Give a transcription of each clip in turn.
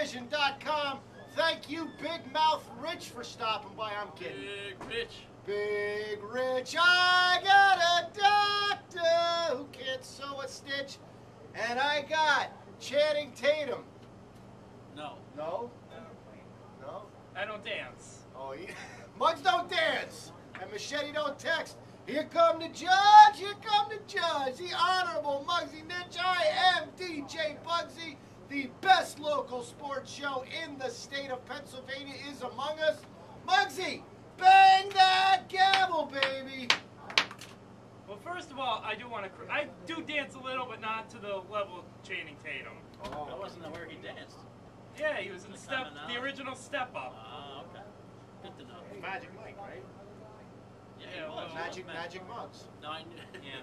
Mattyvison.com. Thank you, Big Mouth Rich, for stopping by. I'm kidding. Big Rich. Big Rich, I got a doctor who can't sew a stitch. And I got Channing Tatum. No. No? No? I don't dance. Oh, yeah. Muggs don't dance. And Machete don't text. Here come the judge, here come the judge. The Honorable Muggsy Ninch. I am DJ Bugsy. The best local sports show in the state of Pennsylvania is among us. Muggsy, bang that gavel, baby. Well, first of all, I do dance a little, but not to the level of Channing Tatum. Oh. I wasn't aware he danced. Yeah, he was in the original Step Up. Oh, okay. Good to know. Magic Mike, right? Yeah, well, Magic Muggs. No, I knew. Yeah.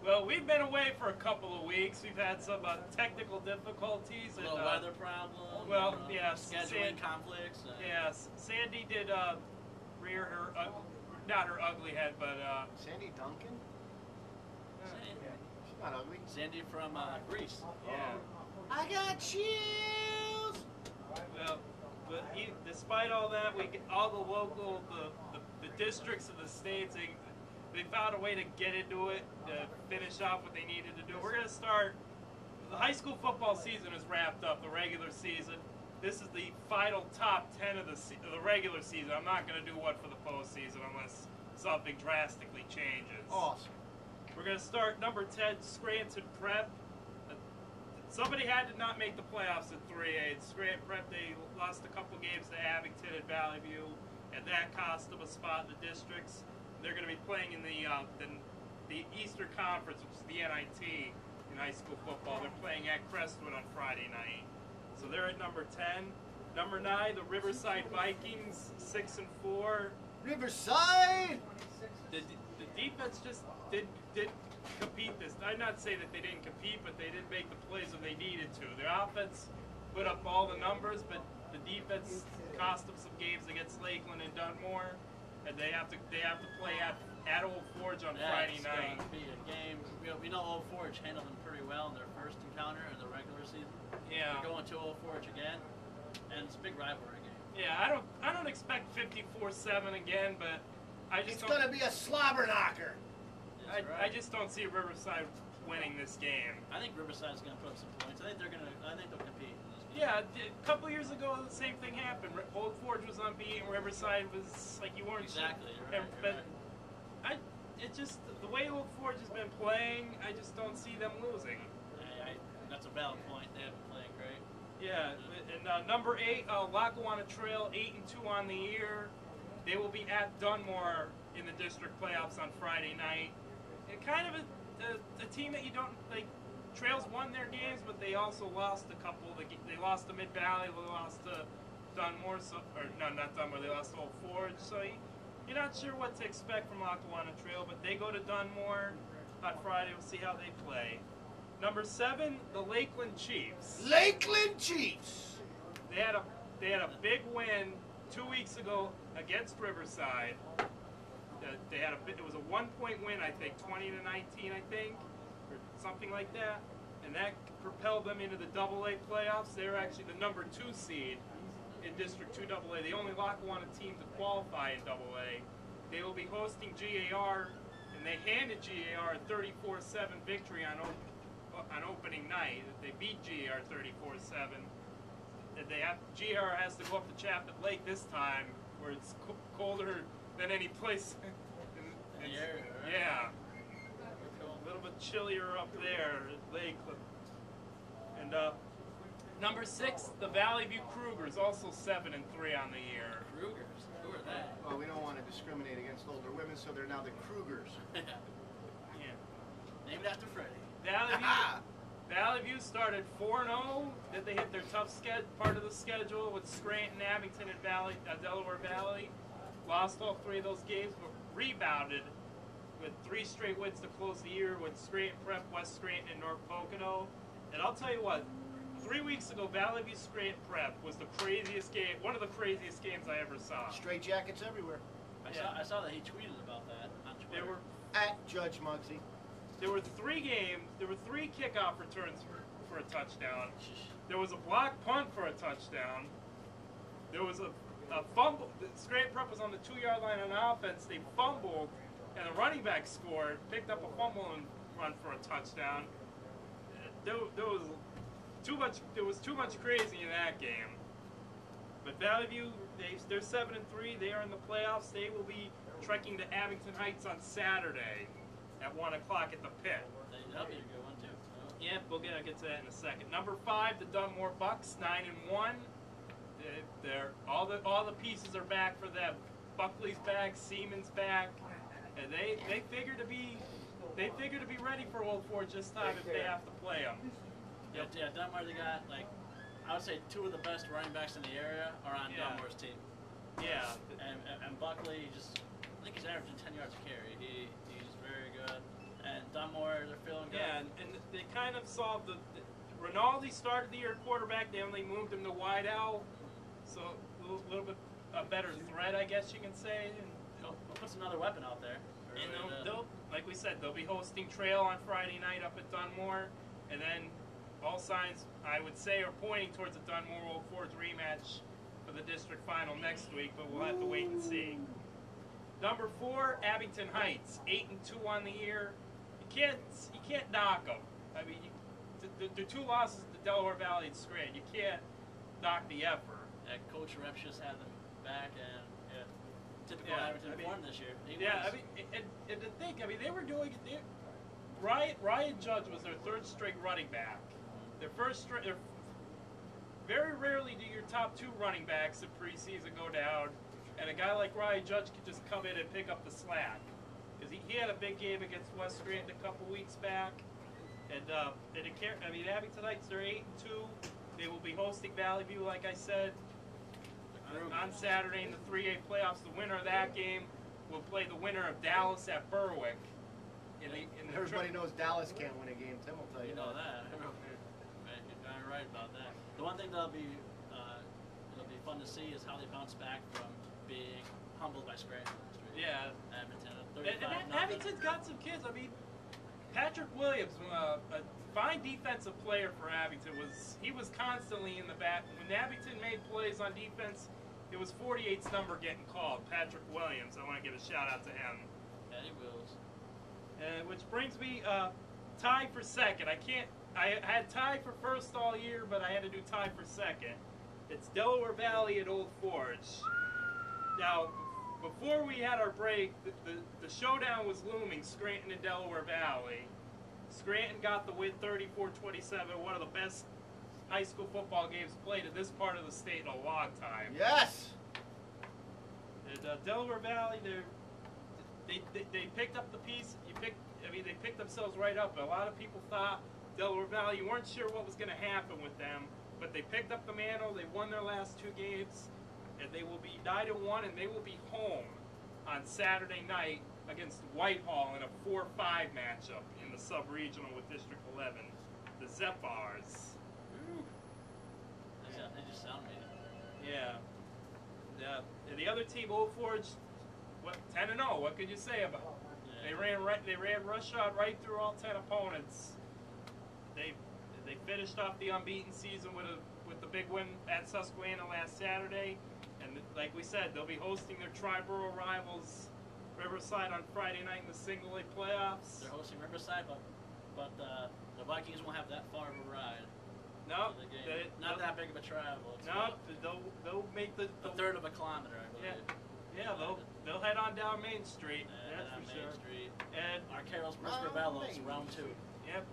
Well, we've been away for a couple of weeks. We've had some technical difficulties. A little weather problem. Well, yes. Scheduling conflicts. Yes. Sandy did rear her, not her ugly head, but... Sandy Duncan? She's not ugly. Sandy from Greece. Yeah. I got chills. Well, but despite all that, all the local, the districts of the states, they found a way to get into it, to finish off what they needed to do. We're going to start, the high school football season is wrapped up, the regular season. This is the final top 10 of the regular season. I'm not going to do one for the postseason unless something drastically changes. Awesome. We're going to start number 10, Scranton Prep. Somebody had to not make the playoffs at 3A. Scranton Prep, they lost a couple games to Abington and Valley View, and that cost them a spot in the districts. They're going to be playing in the Eastern Conference, which is the NIT in high school football. They're playing at Crestwood on Friday night. So they're at number 10. Number 9, the Riverside Vikings, 6-4. Riverside! The defense just did compete this. I'd not say that they didn't compete, but they didn't make the plays when they needed to. Their offense put up all the numbers, but the defense cost them some games against Lakeland and Dunmore, and they have to play at Old Forge on Friday night. It's going to be a game. We know Old Forge handled them pretty well in their first encounter in the regular season. Yeah. They're going to Old Forge again, and it's a big rivalry game. Yeah, I don't expect 54-7 again, but It's going to be a slobber knocker. I just don't see Riverside winning this game. I think Riverside's going to put up some points. I think they'll compete in this game. Yeah, a couple years ago, the same thing happened. Old Forge was unbeaten. Riverside was like you weren't exactly. But it just the way Old Forge has been playing, I just don't see them losing. That's a valid point. They have been playing great. Yeah, and number 8, Lackawanna Trail, 8-2 on the year. They will be at Dunmore in the district playoffs on Friday night. Kind of a team that you don't like. Trails won their games, but they also lost a couple. They lost to Mid Valley. They lost to Dunmore. Not Dunmore. They lost to Old Forge. So you're not sure what to expect from Lackawanna Trail, but they go to Dunmore on Friday. We'll see how they play. Number 7, the Lakeland Chiefs. Lakeland Chiefs. They had a big win 2 weeks ago against Riverside. It was a 1-point win, I think, 20-19, I think, or something like that, and that propelled them into the AA playoffs. They were actually the number 2 seed in District 2 AA, the only Lackawanna team to qualify in AA. They will be hosting GAR, and they handed GAR a 34-7 victory on opening night. They beat GAR 34-7. GAR has to go up to Chapman Lake this time, where it's colder than any place. Yeah. A little bit chillier up there at Lakeland. And number 6, the Valley View Krugers, also 7-3 on the year. Krugers? Who are they? Well, we don't want to discriminate against older women, so they're now the Krugers. Yeah. Named after Freddie. Valley View started 4-0. Then they hit their tough part of the schedule with Scranton, Abington, and Delaware Valley. Lost all 3 of those games, but rebounded with 3 straight wins to close the year with Scranton Prep, West Scranton, and North Pocono. And I'll tell you what, 3 weeks ago, Valley View Scranton Prep was the craziest game, one of the craziest games I ever saw. Straight jackets everywhere. I saw that he tweeted about that on Twitter. They were at Judge Muggsy. There were 3 games. There were 3 kickoff returns for a touchdown. There was a block punt for a touchdown. There was a fumble. Scranton Prep was on the 2-yard line on offense. They fumbled, and the running back scored, picked up a fumble and run for a touchdown. There was too much crazy in that game. But Valley View, they're 7-3. They are in the playoffs. They will be trekking to Abington Heights on Saturday at 1 o'clock at the Pitt. That'll be a good one too. Yeah, we'll get to that in a second. Number 5, the Dunmore Bucks, 9-1. All the pieces are back for them. Buckley's back, Seaman's back, and they figure to be ready for Old Forge this time if they have to play them. Yeah, Dunmore, they got, like, I would say 2 of the best running backs in the area are on Dunmore's team. Yeah. And Buckley I think he's averaging 10 yards a carry. He's very good. And Dunmore, they're feeling good. Yeah, and they kind of solved Rinaldi started the year quarterback. They only moved him to wide out, so a little bit a better threat, I guess you can say. And He'll put another weapon out there. And they'll, like we said, they'll be hosting Trail on Friday night up at Dunmore, and then all signs, I would say, are pointing towards a Dunmore Old Forge rematch for the district final next week, but we'll have to wait and see. Number 4, Abington Heights, 8-2 on the year. You can't knock them. I mean, the 2 losses to Delaware Valley and Scranton. You can't knock the effort. Coach Reps just had them back, and typical Abington form this year. And to think, they were doing it. Ryan Judge was their 3rd straight running back. Very rarely do your top 2 running backs in preseason go down, and a guy like Ryan Judge could just come in and pick up the slack. Because he had a big game against West Scranton a couple weeks back, and Abington Heights, they're 8-2. They will be hosting Valley View, like I said, on Saturday in the 3A playoffs. The winner of that game will play the winner of Dallas at Berwick. Everybody knows Dallas can't win a game. Tim will tell you. You know that. You're darn right about that. The one thing that'll be fun to see is how they bounce back from being humbled by Scranton. Yeah. Abington. And Abington's got some kids. Patrick Williams, a fine defensive player for Abington, he was constantly in the back. When Abington made plays on defense, it was 48's number getting called. Patrick Williams. I want to give a shout out to him. Yeah, he wills. Which brings me tie for second. I had tie for first all year, but I had to do tie for second. It's Delaware Valley at Old Forge. Now, before we had our break, the showdown was looming, Scranton and Delaware Valley. Scranton got the win 34-27, one of the best high school football games played in this part of the state in a long time. Yes! And Delaware Valley, they picked up the piece. They picked themselves right up. A lot of people thought Delaware Valley, you weren't sure what was going to happen with them, but they picked up the mantle. They won their last 2 games, and they will be 9-1, and they will be home on Saturday night against Whitehall in a 4-5 matchup in the sub-regional with District 11, the Zephyrs. They just sound me. Yeah. And the other team, Old Forge, 10-0. What could you say about it? They ran rushshot right through all 10 opponents. They finished off the unbeaten season with the big win at Susquehanna last Saturday, and like we said, they'll be hosting their tri-borough rivals, Riverside, on Friday night in the Single A playoffs. They're hosting Riverside, but the Vikings won't have that far of a ride. No, not that big of a travel. They'll make the 1/3 of a kilometer, I believe. Yeah, they'll head on down Main Street. That's for sure. Main Street. And our Carol's Briscoe Bellows, round 2. Yep,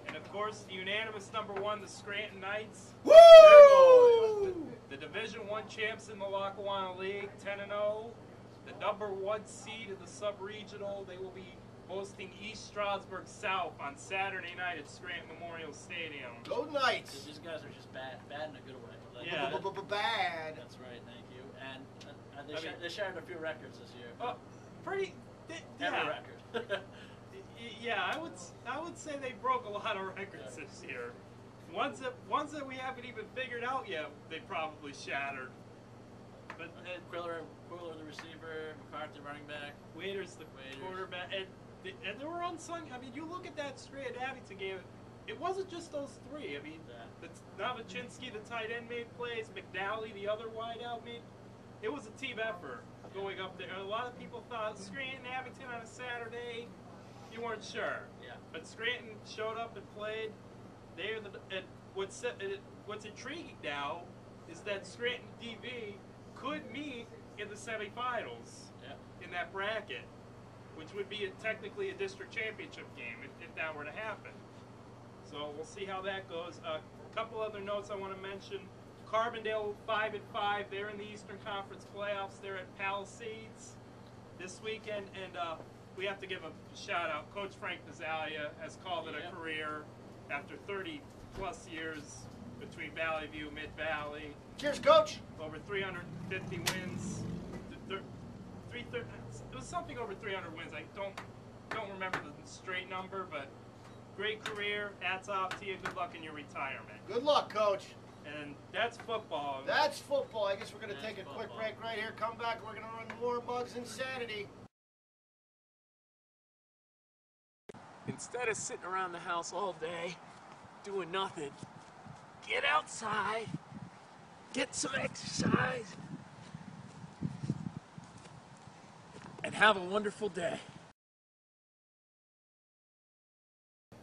and of course, the unanimous number 1, the Scranton Knights. Woo! The Division I champs in the Lackawanna League, 10-0. The number 1 seed in the sub-regional. They will be hosting East Stroudsburg South on Saturday night at Scranton Memorial Stadium. Go Knights! These guys are just bad in a good way. Bad. That's right, thank you. And they shared a few records this year. Oh, pretty. Every record. Yeah, I would say they broke a lot of records this year. Ones that we haven't even figured out yet, they probably shattered. But Quiller the receiver, McCarthy running back, Waiters the quarterback, and there were unsung. You look at that Scranton Abington game. it wasn't just those three. I mean, Novichinsky, the tight end, made plays. McNally, the other wideout, made. It was a team effort going up there. A lot of people thought Scranton, Abington on a Saturday. You weren't sure. Yeah. But Scranton showed up and played. What's intriguing now is that Scranton DB could meet in the semifinals in that bracket, which would be technically a district championship game if that were to happen. So we'll see how that goes. A couple other notes I want to mention. Carbondale 5-5. They're in the Eastern Conference playoffs. They're at Palisades this weekend, and we have to give a shout out. Coach Frank Pizzalia has called it a career after 30-plus years between Valley View, Mid-Valley. Cheers, Coach. Over 350 wins. It was something over 300 wins. I don't remember the straight number, but great career. Hats off to you. Good luck in your retirement. Good luck, Coach. And that's football. That's football. I guess we're going to take a quick break right here. Come back. We're going to run more Buggz Insanity. Instead of sitting around the house all day doing nothing, get outside, get some exercise, and have a wonderful day.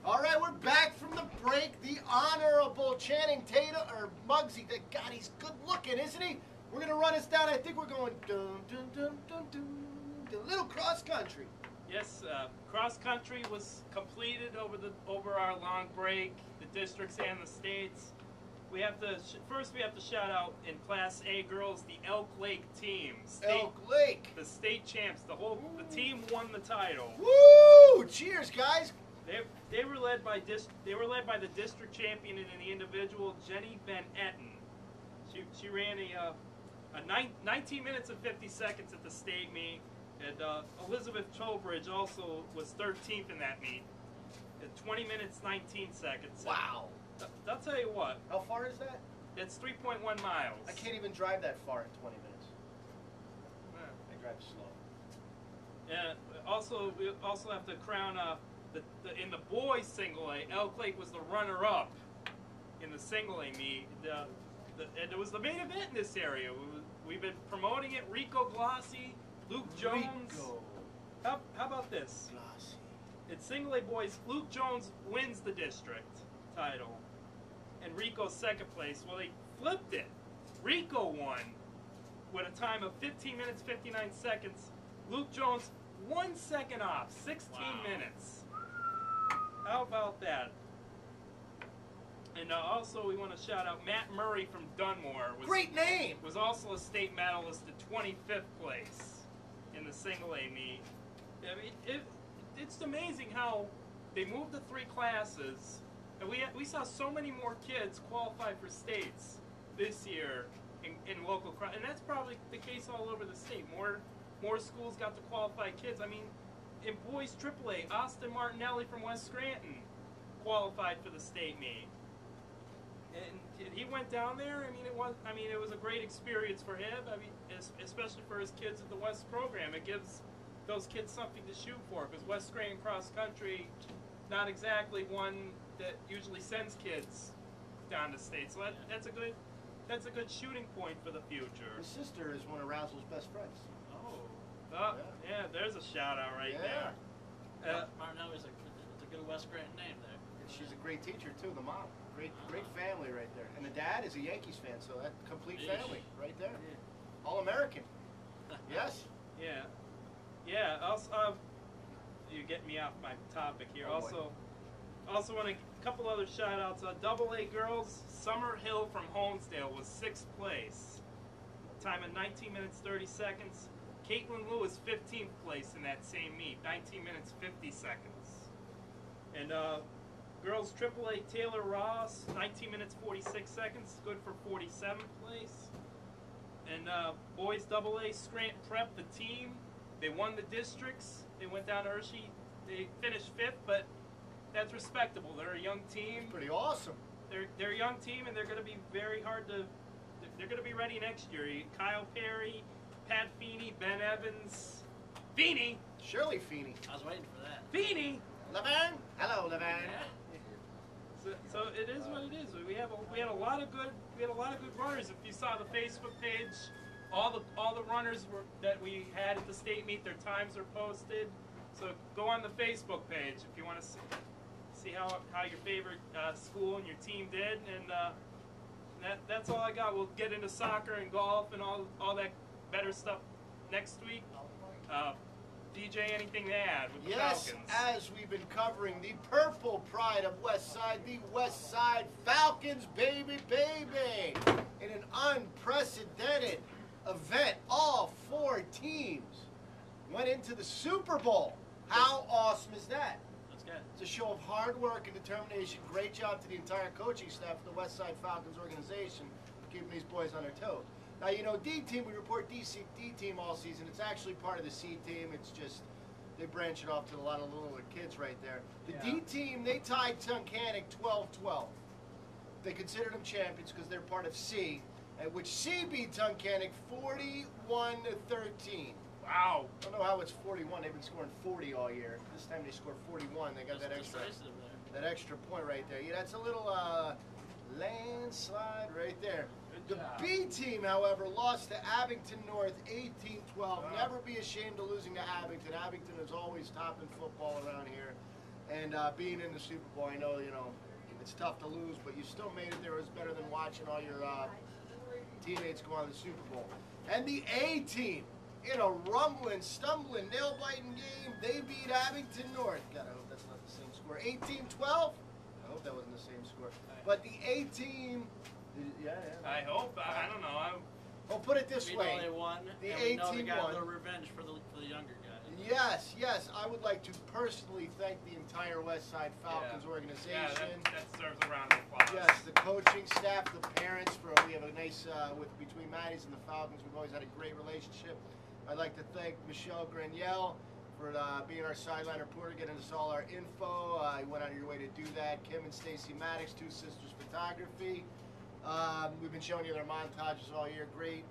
All right, we're back from the break. The Honorable Channing Tatum, or Muggsy. God, he's good looking, isn't he? We're going to run us down. I think we're going dun, dun, dun, dun, dun, a little cross country. Yes, cross country was completed over our long break, the districts and the states. We have to first we have to shout out in Class A girls the Elk Lake team. Elk Lake, the state champs. The team won the title. Woo! Cheers, guys. They were led by the district champion in the individual, Jenny Van Etten. She ran a 19 minutes and 50 seconds at the state meet. And Elizabeth Trowbridge also was 13th in that meet at 20 minutes, 19 seconds. Wow. I'll tell you what. How far is that? It's 3.1 miles. I can't even drive that far in 20 minutes. I drive slow. Yeah. We also have to crown in the boys single A. Elk Lake was the runner-up in the single A meet. And it was the main event in this area. We've been promoting it. Rico Glossy, Luke Jones. Rico. How about this? Glossy. It's single A boys. Luke Jones wins the district title, and Rico's second place. Well, they flipped it. Rico won with a time of 15 minutes 59 seconds. Luke Jones 1 second off, 16 minutes. How about that? And also, we want to shout out Matt Murray from Dunmore. Great name. Was also a state medalist at 25th place in the single A meet. I mean, it's amazing how they moved to 3 classes, and we saw so many more kids qualify for states this year in local, and that's probably the case all over the state. More schools got to qualify kids. I mean, in boys AAA, Austin Martinelli from West Scranton qualified for the state meet. And he went down there. I mean, it was a great experience for him. I mean, especially for his kids at the West program. It gives those kids something to shoot for, because West Scranton cross country, not exactly one that usually sends kids down to state. So that's a good shooting point for the future. His sister is one of Rousel's best friends. Yeah, there's a shout out right there. Martinelli's it's a good West Scranton name there. She's a great teacher too, the mom. Great family right there. And the dad is a Yankees fan, so that complete family right there. All American. Yes. Yeah. Also, you get me off my topic here. Also want a couple other shout outs. AA girls, Summer Hill from Holmesdale was 6th place. Time of 19 minutes 30 seconds. Caitlin Lewis 15th place in that same meet, 19 minutes 50 seconds. And girls AAA, Taylor Ross, 19 minutes 46 seconds, good for 47th place. And boys AA, Scranton Prep, the team, they won the districts. They went down to Hershey. They finished 5th, but that's respectable. They're a young team. That's pretty awesome. They're a young team, and they're going to be very hard to. They're going to be ready next year. Kyle Perry, Pat Feeney, Ben Evans, Feeney. Shirley Feeney. I was waiting for that. Feeney. Laverne. Hello, Laverne. So it is what it is. We had a lot of good runners. If you saw the Facebook page, all the runners that we had at the state meet, their times are posted. So go on the Facebook page if you want to see how your favorite school and your team did, and that's all I got. We'll get into soccer and golf and all that better stuff next week. DJ, anything to add with the Yes, Falcons? as we've been covering the purple pride of West Side, the West Side Falcons, baby, baby. In an unprecedented event, all 4 teams went into the Super Bowl. How awesome is that? That's good. It's a show of hard work and determination. Great job to the entire coaching staff of the West Side Falcons organization for keeping these boys on their toes. Now, you know, D-Team, we report D-Team all season. It's actually part of the C-Team. It's just, they branch it off to a lot of little kids right there. The D-Team, they tied Tunkhannock 12-12. They considered them champions because they're part of C, at which C beat Tunkhannock 41-13. Wow. I don't know how it's 41. They've been scoring 40 all year. This time they scored 41. They got that extra point right there. Yeah, that's a little landslide right there. The B team, however, lost to Abington North 18-12. Never be ashamed of losing to Abington. Abington is always top in football around here. And being in the Super Bowl, I know, you know, it's tough to lose, but you still made it there. It was better than watching all your teammates go on the Super Bowl. And the A team, in a rumbling, stumbling, nail-biting game, they beat Abington North. God, I hope that's not the same score. 18-12? I hope that wasn't the same score. But the A team, yeah. I hope. I don't know. Well, put it this way. They won. The and A we know they team got won. a little revenge for the younger guys. Yes. I would like to personally thank the entire West Side Falcons organization. Yeah, that deserves a round of applause. Yes, the coaching staff, the parents. We have a nice between Matty's and the Falcons. We've always had a great relationship. I'd like to thank Michelle Granielle for being our sideline reporter, getting us all our info. You went out of your way to do that. Kim and Stacy Maddox, Two Sisters Photography. We've been showing you their montages all year. Great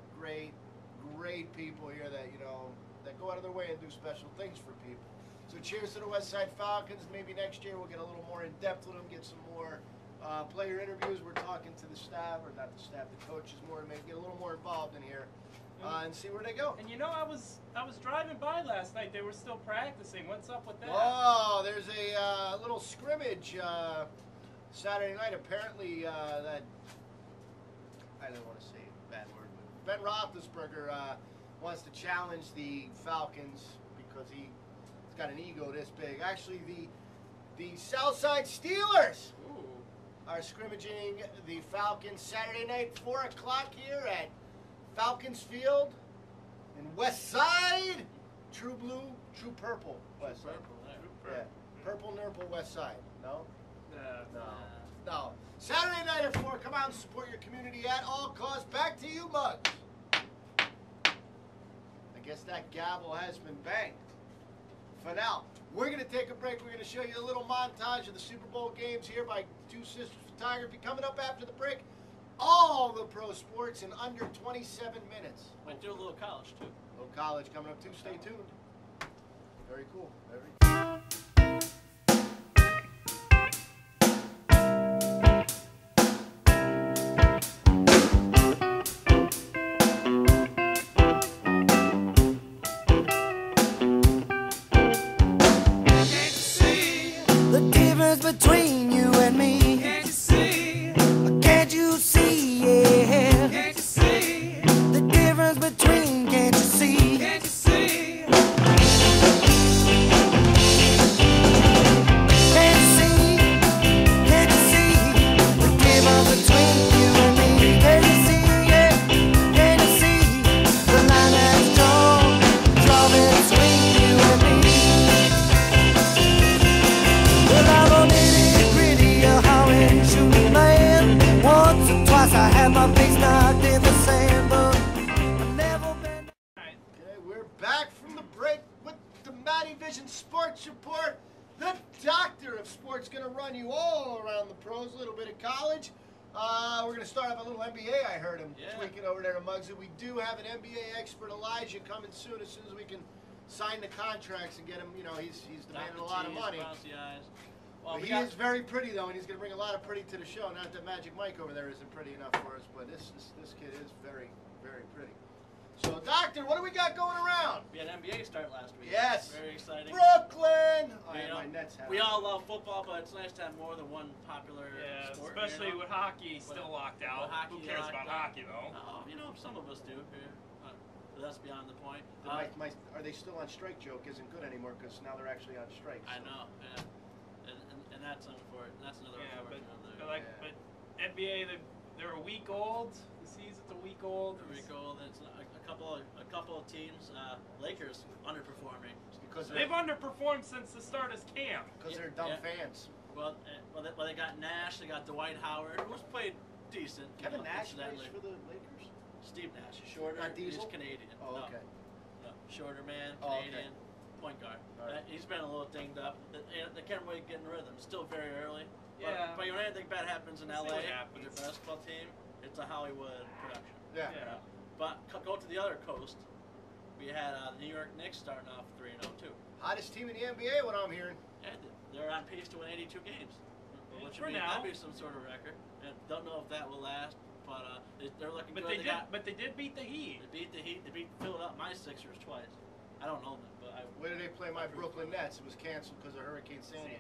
people here that, you know, that go out of their way and do special things for people. So cheers to the West Side Falcons. Maybe next year we'll get a little more in depth with them, get some more player interviews. We're talking to the staff, or not the staff, the coaches more, and maybe get a little more involved in here and see where they go. And you know, I was driving by last night. They were still practicing. What's up with that? Oh, there's a little scrimmage Saturday night. Apparently, that I don't want to say a bad word, but Ben Roethlisberger wants to challenge the Falcons because he's got an ego this big. Actually, the Southside Steelers are scrimmaging the Falcons Saturday night, 4 o'clock here at Falcons Field in West Side. True blue, true purple West Side. Yeah. Purple, nurple West Side. No? No. Saturday night at 4. Come out and support your community at all costs. Back to you, Muggs. I guess that gavel has been banged. For now, we're going to take a break. We're going to show you a little montage of the Super Bowl games here by Two Sisters Photography. Coming up after the break, all the pro sports in under 27 minutes. Might do a little college, too. A little college coming up, too. Stay tuned. Very cool. Between you and me, can't you see? Can't you see? Yeah. Can't you see the difference between? Can't you see? Can't you see? Can't you see? Can't you see the difference between you and me? Can't you see? Yeah. Can't you see the line that's drawn between you and me? Well, I don't once or twice I had my face knocked in the sand, but I've never been. Okay, we're back from the break with the Mattyvision Sports Report. The doctor of sports going to run you all around the pros, a little bit of college. We're going to start off a little NBA. I heard him tweaking over there to Muggsy. We do have an NBA expert, Elijah, coming soon as we can sign the contracts and get him, you know, he's demanding a lot of money. Well, He is very pretty though, and he's going to bring a lot of pretty to the show. Not that Magic Mike over there isn't pretty enough for us, but this kid is very, very pretty. So, Doctor, what do we got going around? We had NBA start last week. Yes. Very exciting. Brooklyn! I You have know, my Nets hat. we all love football, but it's nice to have more than one popular sport. especially you know? with hockey still locked out. hockey Who cares locked about out. hockey, though? Oh, you know, some of us do. But that's beyond the point. Are they still on strike joke isn't good anymore because now they're actually on strike. I so. know, and that's unfortunate. That's another unfortunate. But NBA, they're a week old. The season's a week old. A week old. It's a couple of teams. Lakers underperforming. Because They've underperformed since the start of camp. Because they're dumb fans. Well, they got Nash. They got Dwight Howard, who's played decent. Kevin Nash plays incidentally. for the Lakers? Steve Nash, shorter. Not Diesel? He's Canadian. Oh, No. okay. No, shorter man, Oh, okay. Canadian, point guard. All right. He's been a little dinged up. They can't wait getting rhythm. It's still very early. Yeah. But when anything bad happens in We'll see LA what with happens. their basketball team, it's a Hollywood production. Yeah. Yeah. But go to the other coast. We had the New York Knicks starting off 3-0 too. Hottest team in the NBA, what I'm hearing. And they're on pace to win 82 games. Which For would now. that'd be some sort of record. And don't know if that will last. But they're looking But good. they did beat the Heat. They beat the Heat. They beat Philadelphia, my Sixers twice. I don't know them, but Where did they play my Brooklyn Nets? It was canceled because of Hurricane Sandy.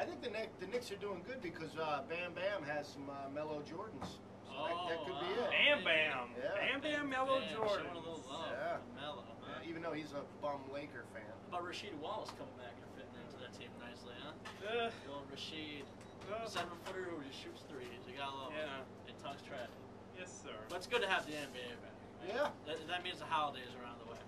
I think the Knicks are doing good because Bam Bam has some Mellow Jordans. So that could be it. Bam Bam. Yeah. Bam Bam Mellow Showing Jordan. a little love Yeah. to Mellow. Huh? Even though he's a bum Laker fan. How about Rasheed Wallace coming back and fitting into that team nicely, huh? Uh, The old Rasheed, uh, 7-footer who just shoots threes. You gotta love him. Yeah. And talks trash. yes, sir. But it's good to have the NBA back. Right? Yeah. That means the holidays are on the way.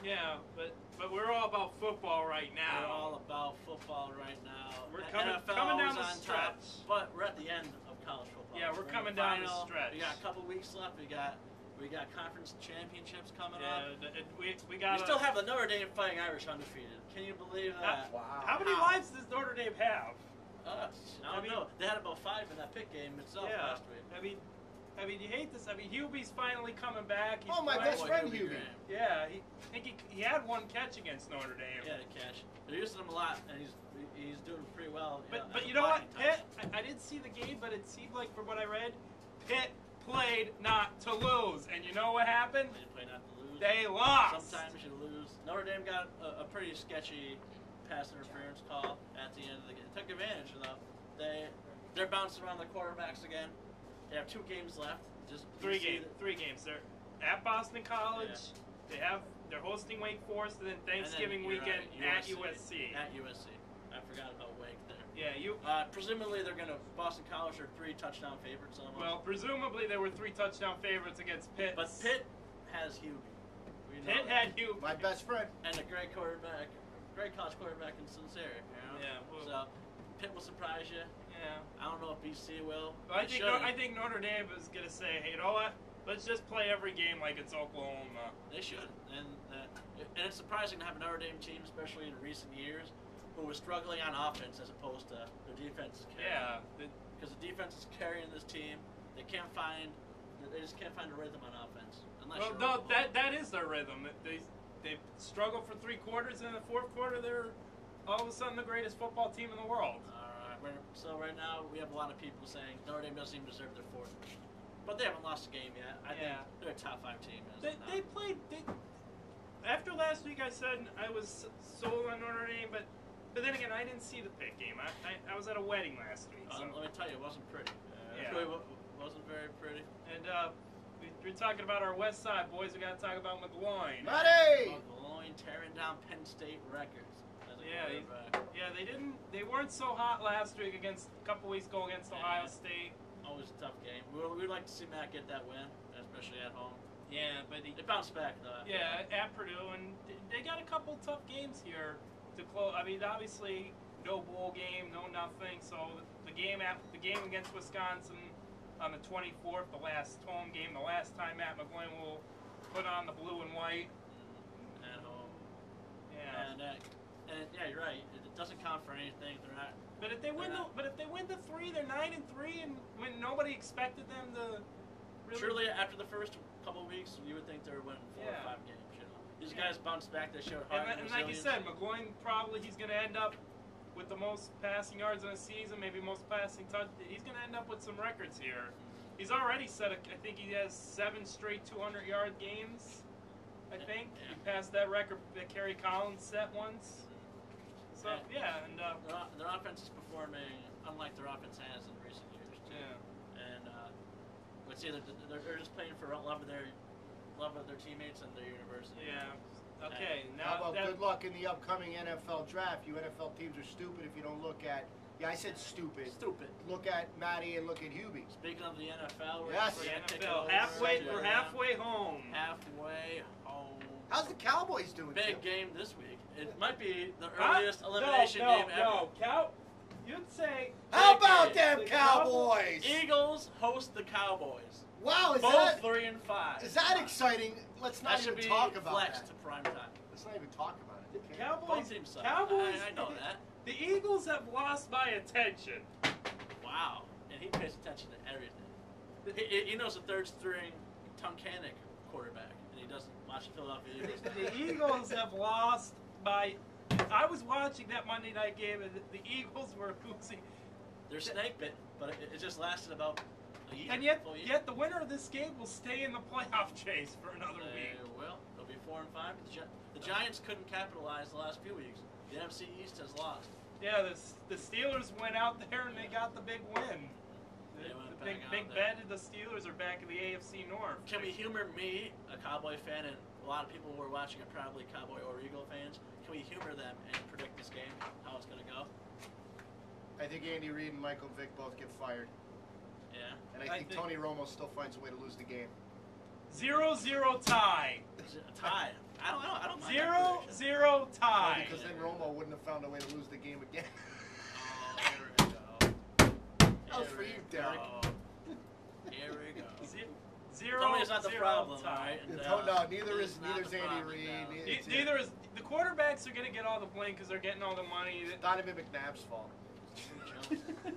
Yeah, but we're all about football right now. We're all about football right now. We're NFL coming down is the on top, stretch. but we're at the end of college football. Yeah, we're in coming the down the final. stretch. We got a couple weeks left. We got conference championships coming up. We We got. still have the Notre Dame Fighting Irish undefeated. Can you believe that? Wow. How many lives does Notre Dame have? I don't know. They had about 5 in that Pitt game itself last week. I mean, you hate this. I mean, Hubie's finally coming back. He's Oh, my playing- best friend Hubie Hubie. Graham. Yeah, I think he had one catch against Notre Dame. Yeah, the cash. They're using him a lot, and he's doing pretty well. But as you a know what, blocking Pitt? touch. I didn't see the game, but it seemed like from what I read, Pitt played not to lose, and you know what happened? They play not to lose. They lost. Sometimes you lose. Notre Dame got a pretty sketchy pass interference call at the end of the game. Took advantage of that. They're bouncing around the quarterbacks again. They have 2 games left. Just Three games. They're at Boston College. They're hosting Wake Forest, and then Thanksgiving weekend at USC. At USC. I forgot about Wake there. Yeah, presumably they're gonna Boston College are 3 touchdown favorites almost. Well, presumably there were 3 touchdown favorites against Pitt. But Pitt has Hubie. We know Pitt that. had Hubie. My best friend. And a great quarterback, great college quarterback in Sincere. You know? Yeah, well- So Pitt will surprise you. Yeah. I don't know if BC will. Well, I They think Notre Dame is gonna say, hey, you know what? Let's just play every game like it's Oklahoma. They should, and it's surprising to have a Notre Dame team, especially in recent years, who was struggling on offense as opposed to the defense. Yeah. Because the defense is carrying this team. They just can't find a rhythm on offense. Unless Well, you're no, Oklahoma. that is their rhythm. They struggle for 3 quarters, and in the 4th quarter, they're all of a sudden the greatest football team in the world. All right. So right now we have a lot of people saying Notre Dame doesn't even deserve their 4th, but they haven't lost a game yet. I think they're a top 5 team. They played. After last week, I said I was sold on Notre Dame, but then again, I didn't see the Pitt game. I was at a wedding last week. So. Let me tell you, it wasn't pretty. Yeah. It really wasn't very pretty. And we're talking about our West Side boys. We got to talk about McGloin. Matty! Malone tearing down Penn State records. Yeah, they weren't so hot last week a couple weeks ago against Ohio State. Always a tough game. We'd like to see Matt get that win, especially at home. Yeah, but They bounced back though. Yeah, at Purdue, and they got a couple tough games here to close. I mean, obviously, no bowl game, no nothing. So the game against Wisconsin on the 24th, the last home game, the last time Matt McGloin will put on the blue and white At home. Yeah. And yeah, you're right. It doesn't count for anything. They're not. But if they win the 3, they're 9-3, and when nobody expected them to. Really? Surely after the first couple of weeks, you would think they were winning 4 or 5 games. You know, these guys bounced back. They showed heart And like you said, McGloin he's going to end up with the most passing yards in a season, maybe most passing touch. He's going to end up with some records here. He's already set. I think he has 7 straight 200-yard games. I think he passed that record that Kerry Collins set once. So yeah, and their offense is performing unlike their offense has in recent years too. Yeah. And let's see, they're just playing for love of their teammates and their university. Yeah. Okay. How Now about good luck in the upcoming NFL draft? You NFL teams are stupid if you don't look at. Yeah, I said stupid. Stupid. Look at Matty and look at Hubie. Speaking of the NFL, Yes. the NFL we're halfway home. Halfway home. How's the Cowboys doing? Big Tim? game this week. It might be the earliest elimination game ever. You'd say. How about game. them Cowboys? Eagles host the Cowboys. Wow, is Both that 3 and 5. is that exciting? Let's not That should even be talk about flexed that. to prime time. Let's not even talk about it. Okay. Both teams suck. Cowboys. I know that. The Eagles have lost my attention. Wow. And he pays attention to everything. He knows the third string Tunkhannock quarterback, and he doesn't watch the Philadelphia Eagles. The Eagles have lost by. I was watching that Monday night game, and the Eagles were losing. They're snake bit, but it just lasted about a year. And yet full year. the winner of this game will stay in the playoff chase for another week. Well, they'll be 4 and 5. The Giants couldn't capitalize the last few weeks. The NFC East has lost. Yeah, the Steelers went out there and they got the big win. They went The back big out there. bet, the Steelers are back in the AFC North. Can we humor me, a Cowboy fan, and a lot of people who are watching are probably Cowboy or Eagle fans? Can we humor them and predict this game, how it's going to go? I think Andy Reid and Michael Vick both get fired, Yeah. and I think Tony Romo still finds a way to lose the game. 0-0 tie. Is it a tie? I don't know. I don't mind. 0-0 tie. Because then Romo wouldn't have found a way to lose the game again. Oh, here we go. That was for you, Derek. Here we go. Zero. Tony's not the problem, tie. right? And, No, neither is not Andy the problem, Reid. no. Neither is the quarterbacks are going to get all the blame because they're getting all the money. It's Donovan McNabb's fault.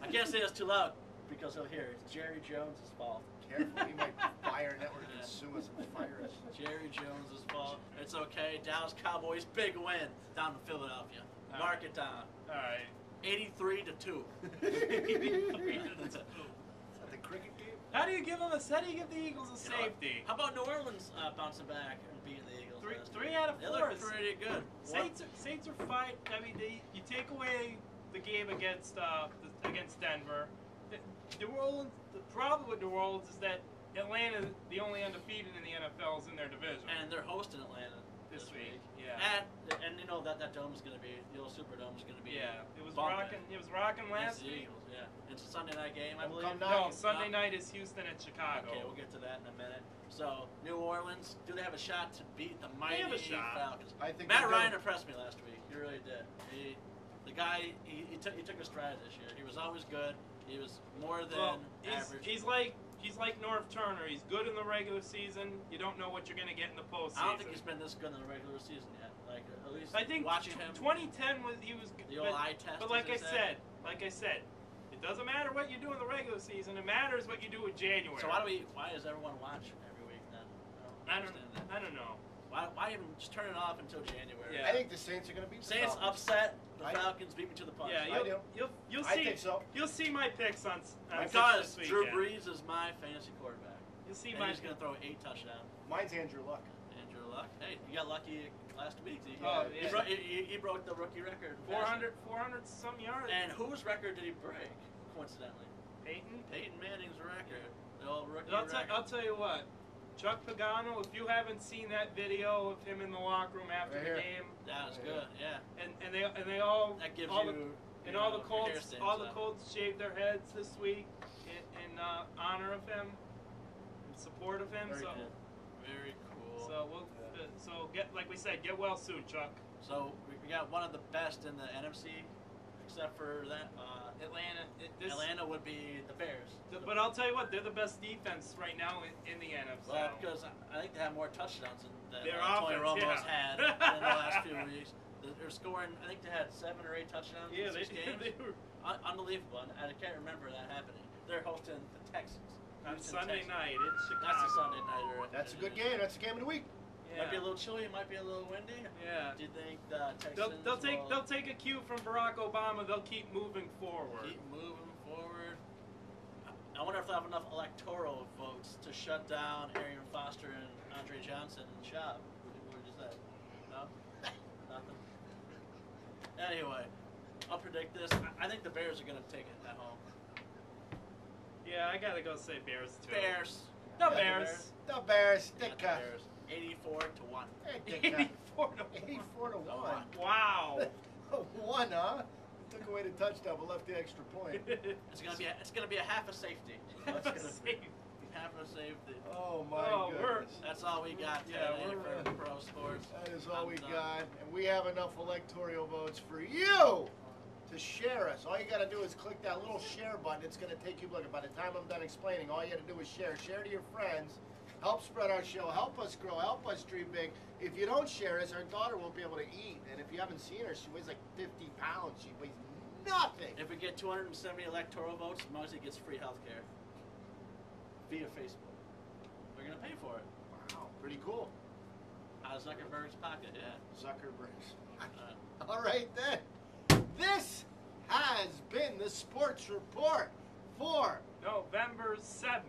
I can't say this too loud because he'll hear it. It's Jerry Jones' fault. Careful, he might buy our network and sue us and fire us. Jerry Jones' fault. It's okay. Dallas Cowboys, big win down to Philadelphia. Mark it down. All right. 83-2. 83-2. Is that the cricket game? How do you give the Eagles a safety? How about New Orleans bouncing back and beating the Eagles? last Three week? out of They 4. look pretty good. Saints are fine. I mean, you take away the game against Denver. New Orleans. The problem with New Orleans is that Atlanta, the only undefeated in the NFL, is in their division. And they're hosting Atlanta this week. Yeah. And you know that dome is going to be, the old Superdome is going to be. Yeah. It was bumping. rocking. It was rocking last Against the week. Eagles, yeah. It's a Sunday night game, I Don't believe. come No, knocking. Sunday night is Houston at Chicago. Okay, we'll get to that in a minute. So, New Orleans, do they have a shot to beat the mighty have a shot. Falcons? I think Matt they do. Ryan impressed me last week. He really did. The guy, he took a stride this year. He was always good. He was more than average. He's like North Turner. He's good in the regular season. You don't know what you're going to get in the postseason. I don't think he's been this good in the regular season yet. Like, at least I think watching him. 2010 he was good. The old eye test. But like I said, it doesn't matter what you do in the regular season. It matters what you do in January. So why does everyone watch every week then? I understand that. don't know. Why even just turn it off until January? Yeah. I think the Saints are going to beat the Saints Falcons. upset. The Falcons beat me to the punch. Yeah, I do. You'll I see. think so. You'll see my picks on Because this Drew weekend. Brees is my fantasy quarterback. You'll see And my. he's going to throw 8 touchdowns. Mine's Andrew Luck. Andrew Luck. Hey, you got lucky last week. He broke the rookie record. 400 some yards. And whose record did he break? Coincidentally, Peyton Manning's record. The old rookie record. I'll tell you what. Chuck Pagano, if you haven't seen that video of him in the locker room after Right the here. game, That was good. Yeah. and they all That gives all you. the, and all the your hair Colts stands up. shaved their heads this week in honor of him, in support of him. Very so cool. Very cool. so get like we said, get well soon, Chuck. So we got one of the best in the NFC, except for that. Atlanta. Atlanta would be the Bears. But I'll tell you what, they're the best defense right now in the NFC. Well, because I think they have more touchdowns than Their Tony offense, Romo's yeah. had in the last few weeks. They're scoring. I think they had 7 or 8 touchdowns Yeah, in 6 games. they were Unbelievable. And I can't remember that happening. They're hosting the Texans on Houston Sunday Texans. night in Chicago. That's a Sunday nighter. That's a good game. That's the game of the week. Yeah. Might be a little chilly. It might be a little windy. Yeah. Do you think the Texans They'll take a cue from Barack Obama. They'll keep moving forward. keep moving forward? I wonder if they'll have enough electoral votes to shut down Arian Foster and Andre Johnson and Schaub. What did you say? No? Nothing? Anyway, I'll predict this. I think the Bears are going to take it at home. Yeah, I gotta go say Bears too. Bears. The Yeah, Bears. The Bears, Not the Dicka. Bears. 84-1. Hey, Dicka. 84 to 84 to 1. Wow. 1, huh? Took away the touchdown, but left the extra point. It's gonna be a half a safety. That's gonna be half a safety. Oh my Oh, goodness. That's all we got Yeah, today we're, for pro sports. That is all I'm we done. got, and we have enough electoral votes for you to share us. All you got to do is click that little share button. It's going to take you, look, by the time I'm done explaining, all you got to do is share. Share to your friends. Help spread our show. Help us grow. Help us dream big. If you don't share us, our daughter won't be able to eat. And if you haven't seen her, she weighs like 50 pounds. She weighs nothing. If we get 270 electoral votes, Muggsy gets free health care via Facebook. We're gonna pay for it. Wow, pretty cool. Out of Zuckerberg's pocket, yeah. Zuckerberg. Uh, All right then. This has been the Sports Report for November 7th.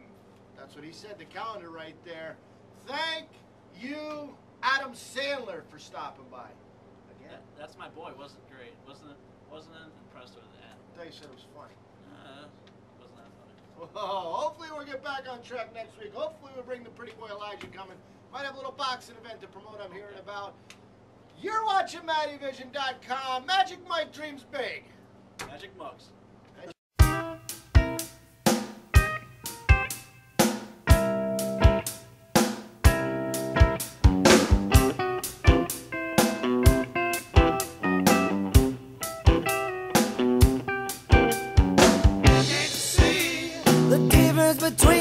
That's what he said, the calendar right there. Thank you, Adam Sandler, for stopping by. Again. that's my boy. Wasn't great. Wasn't impressed with that. I thought you said it was funny. Wasn't that funny. Whoa, hopefully we'll get back on track next week. Hopefully we'll bring the pretty boy Elijah coming. Might have a little boxing event to promote I'm hearing about. You're watching Mattyvison.com. Magic Mike dreams big. Magic Muggs. The difference between